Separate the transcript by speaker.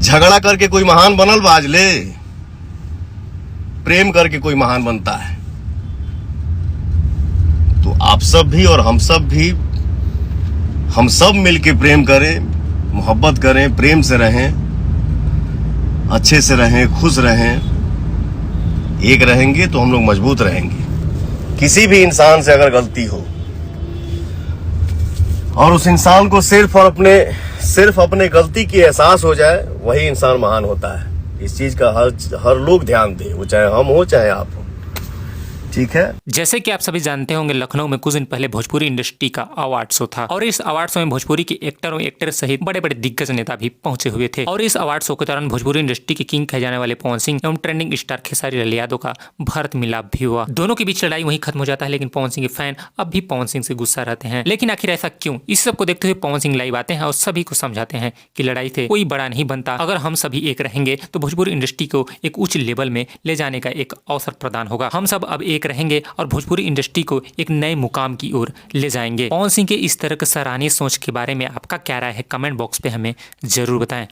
Speaker 1: झगड़ा करके कोई महान बनल बाज ले, प्रेम करके कोई महान बनता है। तो आप सब भी और हम सब मिलके प्रेम करें, मोहब्बत करें, प्रेम से रहें, अच्छे से रहें, खुश रहें। एक रहेंगे तो हम लोग मजबूत रहेंगे। किसी भी इंसान से अगर गलती हो और उस इंसान को सिर्फ अपने गलती की एहसास हो जाए, वही इंसान महान होता है। इस चीज का हर लोग ध्यान दे, वो चाहे हम हो चाहे आप हो। ठीक है।
Speaker 2: जैसे कि आप सभी जानते होंगे, लखनऊ में कुछ दिन पहले भोजपुरी इंडस्ट्री का अवार्ड शो था और इस अवार्ड शो में भोजपुरी के एक्टर और एक्ट्रेस सहित बड़े बड़े दिग्गज नेता भी पहुंचे हुए थे। और इस अवार्ड शो के दौरान भोजपुरी इंडस्ट्री के किंग कहे जाने वाले पवन सिंह एवं ट्रेंडिंग स्टार खेसारी लाल यादव का भरत मिलाप भी हुआ। दोनों के बीच लड़ाई वहीं खत्म हो जाता है, लेकिन पवन सिंह के फैन अब भी पवन सिंह से गुस्सा रहते हैं। लेकिन आखिर ऐसा क्यों? इस सब को देखते हुए पवन सिंह लाइव आते हैं और सभी को समझाते हैं कि लड़ाई से कोई बड़ा नहीं बनता। अगर हम सभी एक रहेंगे तो भोजपुरी इंडस्ट्री को एक उच्च लेवल में ले जाने का एक अवसर प्रदान होगा। हम सब अब एक रहेंगे और भोजपुरी इंडस्ट्री को एक नए मुकाम की ओर ले जाएंगे। पवन सिंह के इस तरह के सराहनीय सोच के बारे में आपका क्या राय है? कमेंट बॉक्स पे हमें जरूर बताएं।